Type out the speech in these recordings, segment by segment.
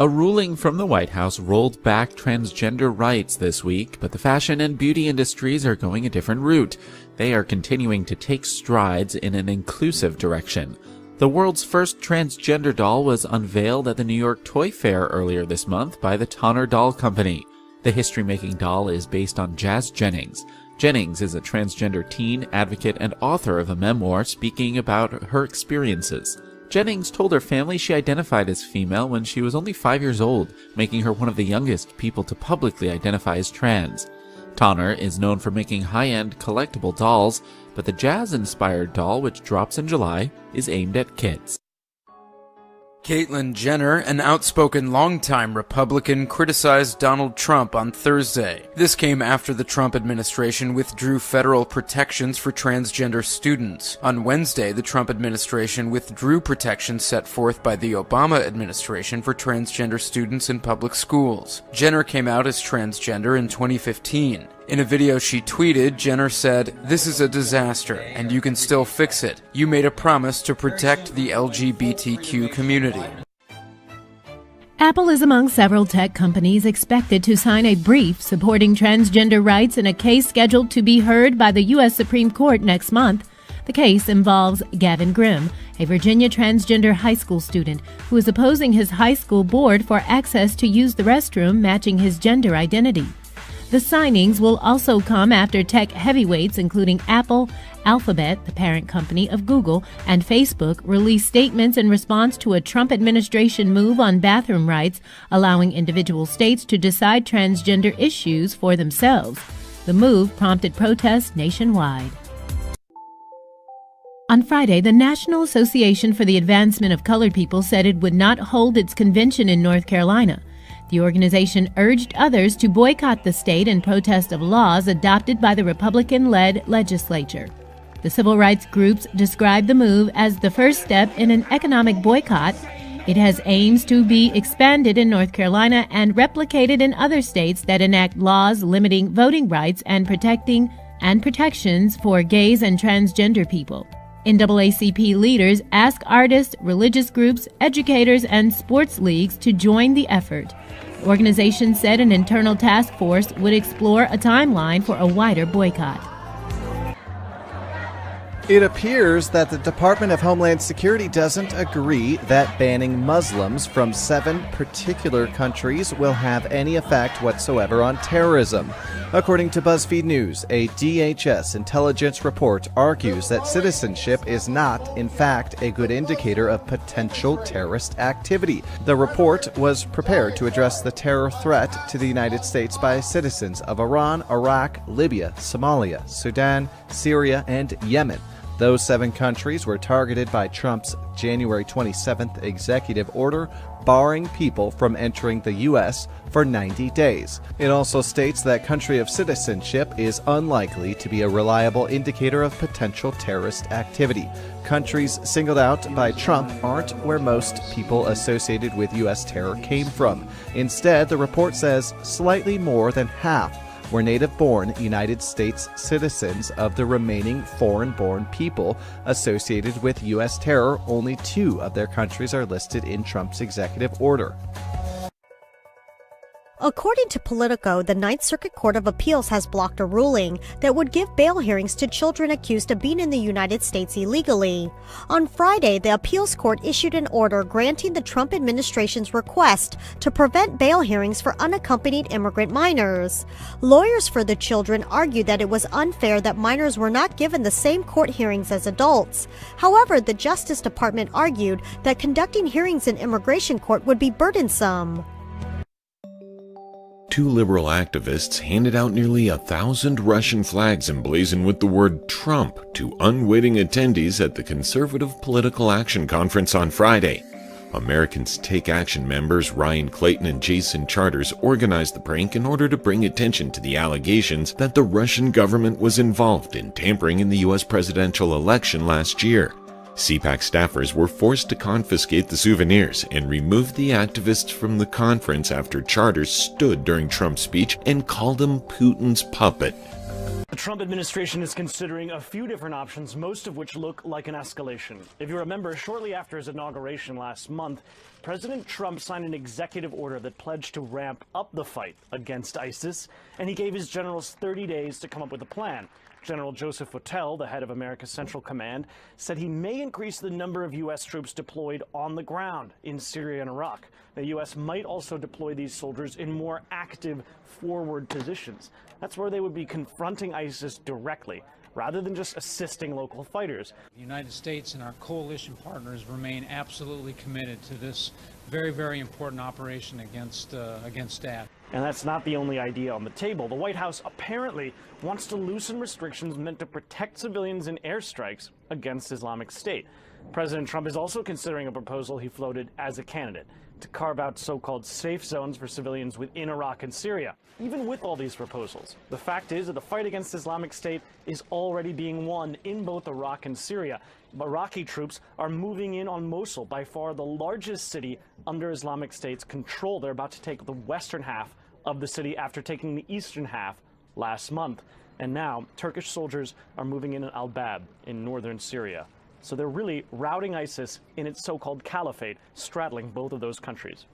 A ruling from the White House rolled back transgender rights this week, but the fashion and beauty industries are going a different route. They are continuing to take strides in an inclusive direction. The world's first transgender doll was unveiled at the New York Toy Fair earlier this month by the Tonner Doll Company. The history-making doll is based on Jazz Jennings. Jennings is a transgender teen, advocate, and author of a memoir speaking about her experiences. Jennings told her family she identified as female when she was only 5 years old, making her one of the youngest people to publicly identify as trans. Tonner is known for making high-end collectible dolls, but the jazz-inspired doll, which drops in July, is aimed at kids. Caitlyn Jenner, an outspoken longtime Republican, criticized Donald Trump on Thursday. This came after the Trump administration withdrew federal protections for transgender students. On Wednesday, the Trump administration withdrew protections set forth by the Obama administration for transgender students in public schools. Jenner came out as transgender in 2015. In a video she tweeted, Jenner said, "This is a disaster, and you can still fix it. You made a promise to protect the LGBTQ community." Apple is among several tech companies expected to sign a brief supporting transgender rights in a case scheduled to be heard by the U.S. Supreme Court next month. The case involves Gavin Grimm, a Virginia transgender high school student who is opposing his high school board for access to use the restroom matching his gender identity. The signings will also come after tech heavyweights including Apple, Alphabet, the parent company of Google, and Facebook released statements in response to a Trump administration move on bathroom rights, allowing individual states to decide transgender issues for themselves. The move prompted protests nationwide. On Friday, the National Association for the Advancement of Colored People said it would not hold its convention in North Carolina. The organization urged others to boycott the state in protest of laws adopted by the Republican-led legislature. The civil rights groups described the move as the first step in an economic boycott. It has aims to be expanded in North Carolina and replicated in other states that enact laws limiting voting rights and protections for gays and transgender people. NAACP leaders ask artists, religious groups, educators, and sports leagues to join the effort. The organization said an internal task force would explore a timeline for a wider boycott. It appears that the Department of Homeland Security doesn't agree that banning Muslims from 7 particular countries will have any effect whatsoever on terrorism. According to BuzzFeed News, a DHS intelligence report argues that citizenship is not, in fact, a good indicator of potential terrorist activity. The report was prepared to address the terror threat to the United States by citizens of Iran, Iraq, Libya, Somalia, Sudan, Syria, and Yemen. Those 7 countries were targeted by Trump's January 27th executive order barring people from entering the U.S. for 90 days. It also states that country of citizenship is unlikely to be a reliable indicator of potential terrorist activity. Countries singled out by Trump aren't where most people associated with U.S. terror came from. Instead, the report says slightly more than half were native-born United States citizens. Of the remaining foreign-born people associated with U.S. terror, only 2 of their countries are listed in Trump's executive order. According to Politico, the Ninth Circuit Court of Appeals has blocked a ruling that would give bail hearings to children accused of being in the United States illegally. On Friday, the appeals court issued an order granting the Trump administration's request to prevent bail hearings for unaccompanied immigrant minors. Lawyers for the children argued that it was unfair that minors were not given the same court hearings as adults. However, the Justice Department argued that conducting hearings in immigration court would be burdensome. 2 liberal activists handed out nearly 1,000 Russian flags emblazoned with the word Trump to unwitting attendees at the Conservative Political Action Conference on Friday. Americans Take Action members Ryan Clayton and Jason Charters organized the prank in order to bring attention to the allegations that the Russian government was involved in tampering in the U.S. presidential election last year. CPAC staffers were forced to confiscate the souvenirs and remove the activists from the conference after Charters stood during Trump's speech and called him Putin's puppet. The Trump administration is considering a few different options, most of which look like an escalation. If you remember, shortly after his inauguration last month, President Trump signed an executive order that pledged to ramp up the fight against ISIS, and he gave his generals 30 days to come up with a plan. General Joseph Votel, the head of America's Central Command, said he may increase the number of U.S. troops deployed on the ground in Syria and Iraq. The U.S. might also deploy these soldiers in more active forward positions. That's where they would be confronting ISIS directly, rather than just assisting local fighters. The United States and our coalition partners remain absolutely committed to this very, very important operation against Daesh. And that's not the only idea on the table. The White House apparently wants to loosen restrictions meant to protect civilians in airstrikes against Islamic State. President Trump is also considering a proposal he floated as a candidate to carve out so-called safe zones for civilians within Iraq and Syria. Even with all these proposals, the fact is that the fight against Islamic State is already being won in both Iraq and Syria. Iraqi troops are moving in on Mosul, by far the largest city under Islamic State's control. They're about to take the western half of the city after taking the eastern half last month. And now Turkish soldiers are moving in Al-Bab in northern Syria. So they're really routing ISIS in its so-called caliphate, straddling both of those countries.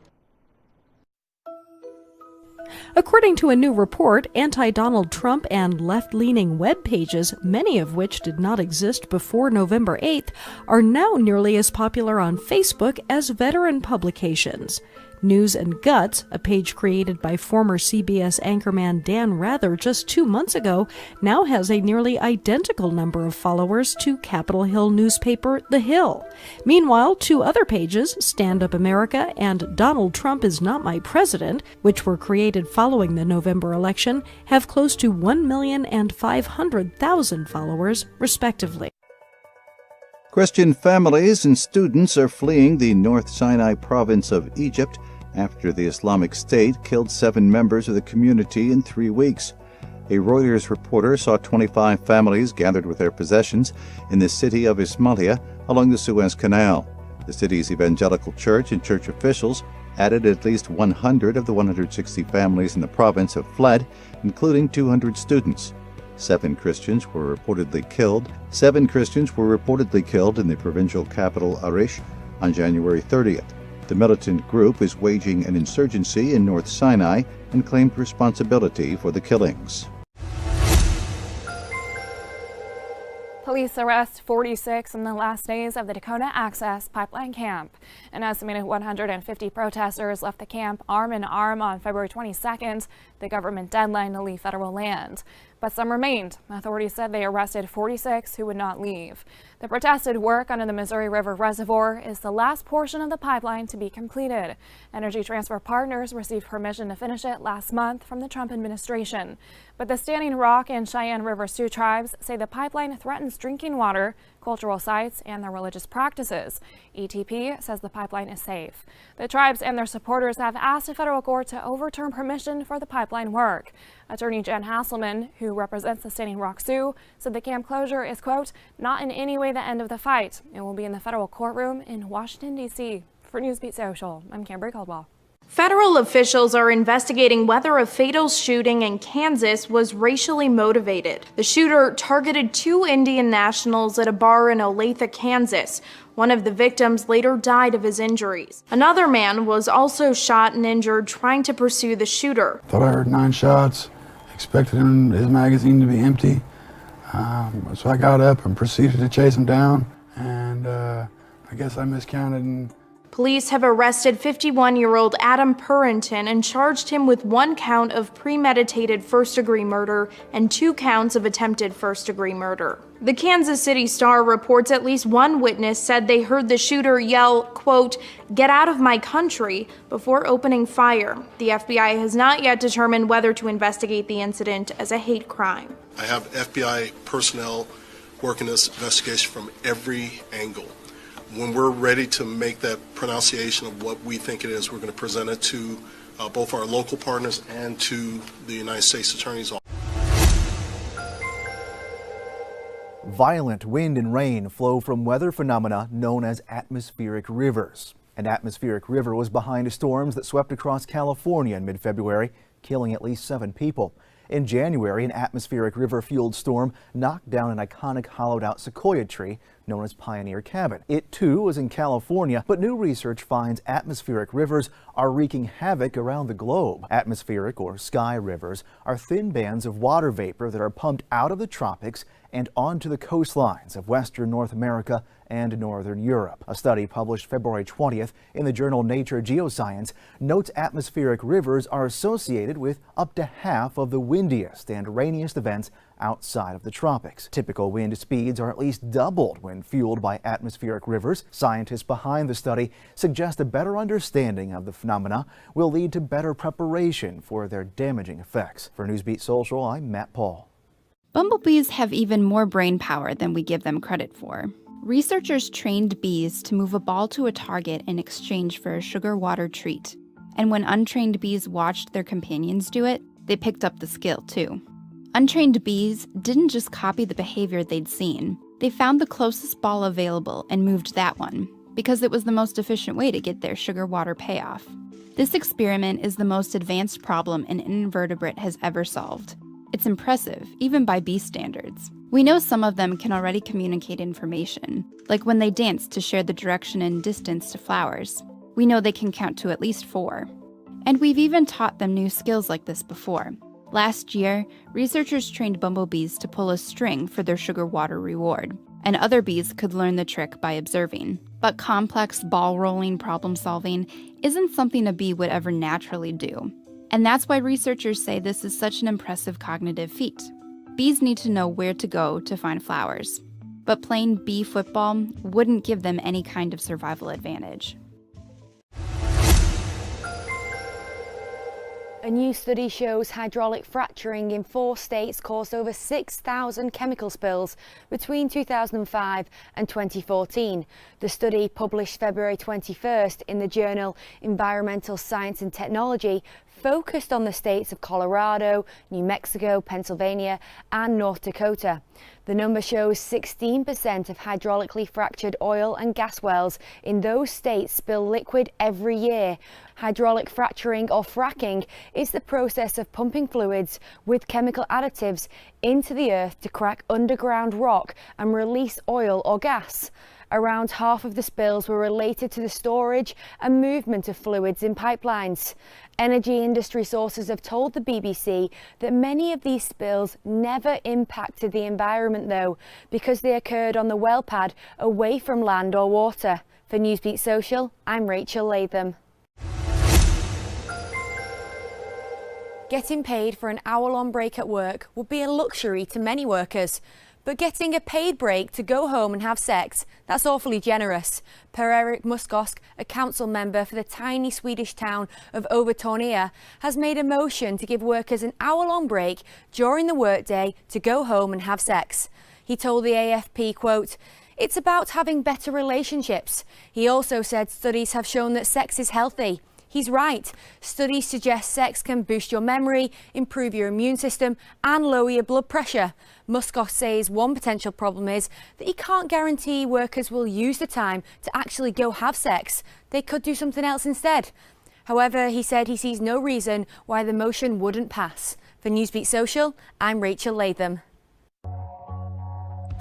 According to a new report, anti-Donald Trump and left-leaning web pages, many of which did not exist before November 8th, are now nearly as popular on Facebook as veteran publications. News and Guts, a page created by former CBS anchorman Dan Rather just 2 months ago, now has a nearly identical number of followers to Capitol Hill newspaper The Hill. Meanwhile, two other pages, Stand Up America and Donald Trump Is Not My President, which were created following the November election, have close to 1,500,000 followers, respectively. Christian families and students are fleeing the North Sinai province of Egypt after the Islamic State killed 7 members of the community in 3 weeks. A Reuters reporter saw 25 families gathered with their possessions in the city of Ismailia along the Suez Canal. The city's evangelical church and church officials added at least 100 of the 160 families in the province have fled, including 200 students. 7 Christians were reportedly killed. 7 Christians were reportedly killed in the provincial capital Arish on January 30th. The militant group is waging an insurgency in North Sinai and claimed responsibility for the killings. Police arrest 46 in the last days of the Dakota Access Pipeline Camp. An estimated 150 protesters left the camp arm in arm on February 22nd, the government deadline to leave federal land. But some remained. Authorities said they arrested 46 who would not leave. The protested work under the Missouri River Reservoir is the last portion of the pipeline to be completed. Energy Transfer Partners received permission to finish it last month from the Trump administration. But the Standing Rock and Cheyenne River Sioux tribes say the pipeline threatens drinking water, cultural sites, and their religious practices. ETP says the pipeline is safe. The tribes and their supporters have asked a federal court to overturn permission for the pipeline work. Attorney Jen Hasselman, who represents the Standing Rock Sioux, said the camp closure is, quote, not in any way the end of the fight. It will be in the federal courtroom in Washington, D.C. For Newsbeat Social, I'm Camberry Caldwell. Federal officials are investigating whether a fatal shooting in Kansas was racially motivated. The shooter targeted 2 Indian nationals at a bar in Olathe, Kansas. One of the victims later died of his injuries. Another man was also shot and injured trying to pursue the shooter. Thought I heard 9 shots, expected his magazine to be empty. So I got up and proceeded to chase him down, and I guess I miscounted and Police have arrested 51-year-old Adam Purinton and charged him with 1 count of premeditated first-degree murder and 2 counts of attempted first-degree murder. The Kansas City Star reports at least one witness said they heard the shooter yell, quote, "Get out of my country," before opening fire. The FBI has not yet determined whether to investigate the incident as a hate crime. I have FBI personnel working this investigation from every angle. When we're ready to make that pronunciation of what we think it is, we're going to present it to both our local partners and to the United States Attorney's Office. Violent wind and rain flow from weather phenomena known as atmospheric rivers. An atmospheric river was behind storms that swept across California in mid-February, killing at least 7 people. In January, an atmospheric river-fueled storm knocked down an iconic hollowed-out sequoia tree known as Pioneer Cabin. It, too, was in California, but new research finds atmospheric rivers are wreaking havoc around the globe. Atmospheric, or sky rivers, are thin bands of water vapor that are pumped out of the tropics and onto the coastlines of western North America and northern Europe. A study published February 20th in the journal Nature Geoscience notes atmospheric rivers are associated with up to half of the windiest and rainiest events outside of the tropics. Typical wind speeds are at least doubled when fueled by atmospheric rivers. Scientists behind the study suggest a better understanding of the phenomena will lead to better preparation for their damaging effects. For Newsbeat Social, I'm Matt Paul. Bumblebees have even more brain power than we give them credit for. Researchers trained bees to move a ball to a target in exchange for a sugar water treat. And when untrained bees watched their companions do it, they picked up the skill too. Untrained bees didn't just copy the behavior they'd seen. They found the closest ball available and moved that one, because it was the most efficient way to get their sugar water payoff. This experiment is the most advanced problem an invertebrate has ever solved. It's impressive, even by bee standards. We know some of them can already communicate information, like when they dance to share the direction and distance to flowers. We know they can count to at least 4. And we've even taught them new skills like this before. Last year, researchers trained bumblebees to pull a string for their sugar water reward, and other bees could learn the trick by observing. But complex ball-rolling problem-solving isn't something a bee would ever naturally do. And that's why researchers say this is such an impressive cognitive feat. Bees need to know where to go to find flowers. But playing bee football wouldn't give them any kind of survival advantage. A new study shows hydraulic fracturing in 4 states caused over 6,000 chemical spills between 2005 and 2014. The study, published February 21st in the journal Environmental Science and Technology, focused on the states of Colorado, New Mexico, Pennsylvania, and North Dakota. The number shows 16% of hydraulically fractured oil and gas wells in those states spill liquid every year. Hydraulic fracturing, or fracking, is the process of pumping fluids with chemical additives into the earth to crack underground rock and release oil or gas. Around half of the spills were related to the storage and movement of fluids in pipelines. Energy industry sources have told the BBC that many of these spills never impacted the environment though, because they occurred on the well pad away from land or water. For Newsbeat Social, I'm Rachel Latham. Getting paid for an hour-long break at work would be a luxury to many workers. But getting a paid break to go home and have sex, that's awfully generous. Per-Erik Muskosk, a council member for the tiny Swedish town of Övertorneå, has made a motion to give workers an hour-long break during the workday to go home and have sex. He told the AFP, quote, "It's about having better relationships." He also said studies have shown that sex is healthy. He's right. Studies suggest sex can boost your memory, improve your immune system, and lower your blood pressure. Muskosk says one potential problem is that he can't guarantee workers will use the time to actually go have sex. They could do something else instead. However, he said he sees no reason why the motion wouldn't pass. For Newsbeat Social, I'm Rachel Latham.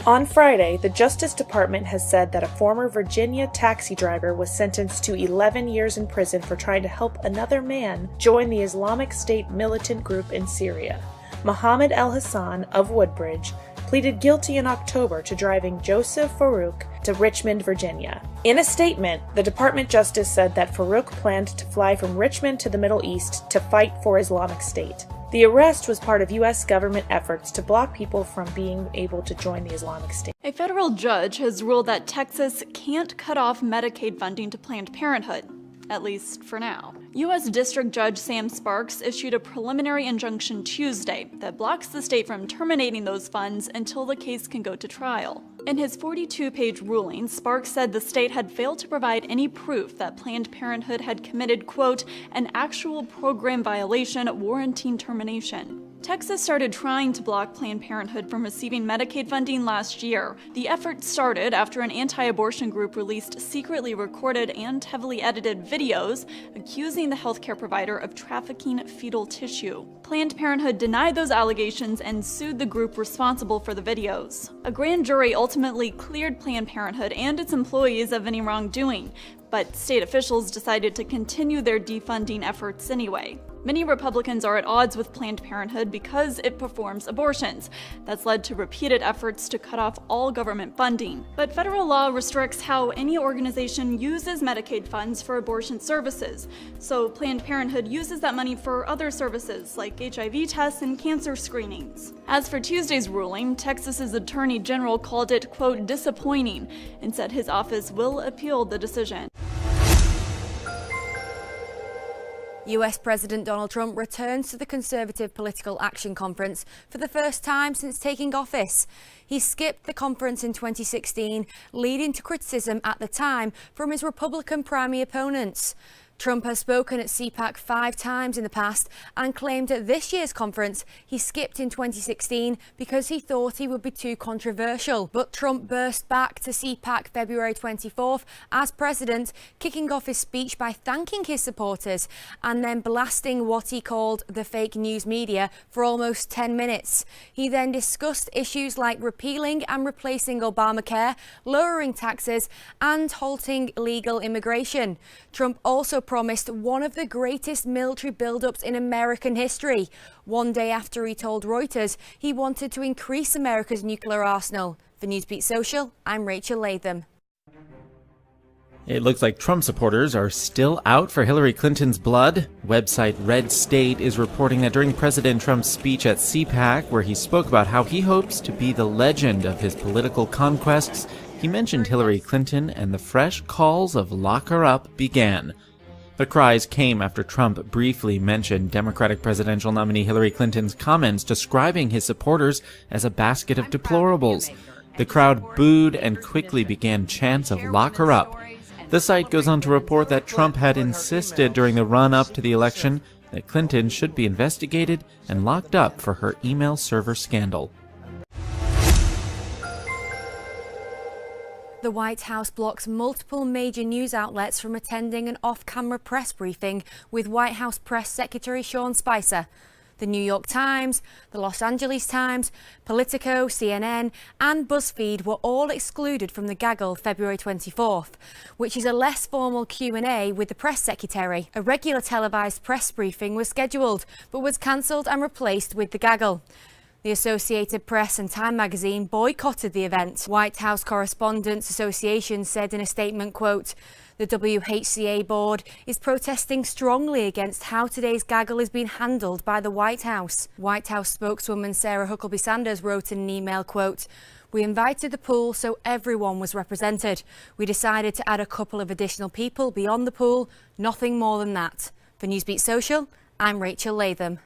On Friday, the Justice Department has said that a former Virginia taxi driver was sentenced to 11 years in prison for trying to help another man join the Islamic State militant group in Syria. Mohammed El-Hassan of Woodbridge pleaded guilty in October to driving Joseph Farouk to Richmond, Virginia. In a statement, the Department Justice said that Farouk planned to fly from Richmond to the Middle East to fight for Islamic State. The arrest was part of U.S. government efforts to block people from being able to join the Islamic State. A federal judge has ruled that Texas can't cut off Medicaid funding to Planned Parenthood, at least for now. U.S. District Judge Sam Sparks issued a preliminary injunction Tuesday that blocks the state from terminating those funds until the case can go to trial. In his 42-page ruling, Sparks said the state had failed to provide any proof that Planned Parenthood had committed, quote, an actual program violation warranting termination. Texas started trying to block Planned Parenthood from receiving Medicaid funding last year. The effort started after an anti-abortion group released secretly recorded and heavily edited videos accusing the healthcare provider of trafficking fetal tissue. Planned Parenthood denied those allegations and sued the group responsible for the videos. A grand jury ultimately cleared Planned Parenthood and its employees of any wrongdoing, but state officials decided to continue their defunding efforts anyway. Many Republicans are at odds with Planned Parenthood because it performs abortions. That's led to repeated efforts to cut off all government funding. But federal law restricts how any organization uses Medicaid funds for abortion services. So Planned Parenthood uses that money for other services like HIV tests and cancer screenings. As for Tuesday's ruling, Texas's Attorney General called it, quote, disappointing, and said his office will appeal the decision. US President Donald Trump returns to the Conservative Political Action Conference for the first time since taking office. He skipped the conference in 2016, leading to criticism at the time from his Republican primary opponents. Trump has spoken at CPAC 5 times in the past and claimed at this year's conference he skipped in 2016 because he thought he would be too controversial. But Trump burst back to CPAC February 24th as president, kicking off his speech by thanking his supporters and then blasting what he called the fake news media for almost 10 minutes. He then discussed issues like repealing and replacing Obamacare, lowering taxes, and halting illegal immigration. Trump also promised one of the greatest military buildups in American history, one day after he told Reuters he wanted to increase America's nuclear arsenal. For Newsbeat Social, I'm Rachel Latham. It looks like Trump supporters are still out for Hillary Clinton's blood. Website Red State is reporting that during President Trump's speech at CPAC, where he spoke about how he hopes to be the legend of his political conquests, he mentioned Hillary Clinton and the fresh calls of lock her up began. The cries came after Trump briefly mentioned Democratic presidential nominee Hillary Clinton's comments describing his supporters as a basket of deplorables. The crowd booed and quickly began chants of lock her up. The site goes on to report that Trump had insisted during the run-up to the election that Clinton should be investigated and locked up for her email server scandal. The White House blocks multiple major news outlets from attending an off-camera press briefing with White House Press Secretary Sean Spicer. The New York Times, the Los Angeles Times, Politico, CNN, and BuzzFeed were all excluded from the gaggle February 24th, which is a less formal Q&A with the press secretary. A regular televised press briefing was scheduled, but was cancelled and replaced with the gaggle. The Associated Press and Time magazine boycotted the event. White House Correspondents Association said in a statement, quote, "The WHCA board is protesting strongly against how today's gaggle is being handled by the White House." White House spokeswoman Sarah Huckabee Sanders wrote in an email, quote, "We invited the pool so everyone was represented. We decided to add a couple of additional people beyond the pool, nothing more than that." For Newsbeat Social, I'm Rachel Latham.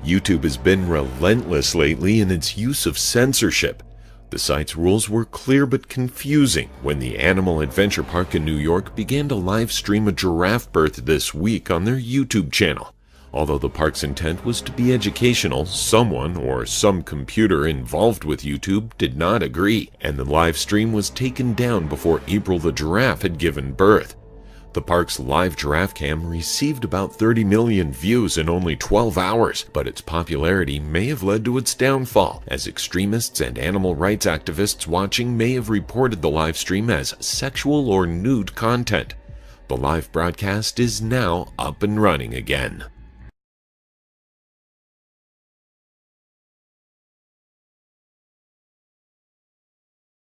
YouTube has been relentless lately in its use of censorship. The site's rules were clear but confusing when the Animal Adventure Park in New York began to live stream a giraffe birth this week on their YouTube channel. Although the park's intent was to be educational, someone or some computer involved with YouTube did not agree, and the live stream was taken down before April the giraffe had given birth. The park's live giraffe cam received about 30 million views in only 12 hours, but its popularity may have led to its downfall, as extremists and animal rights activists watching may have reported the live stream as sexual or nude content. The live broadcast is now up and running again.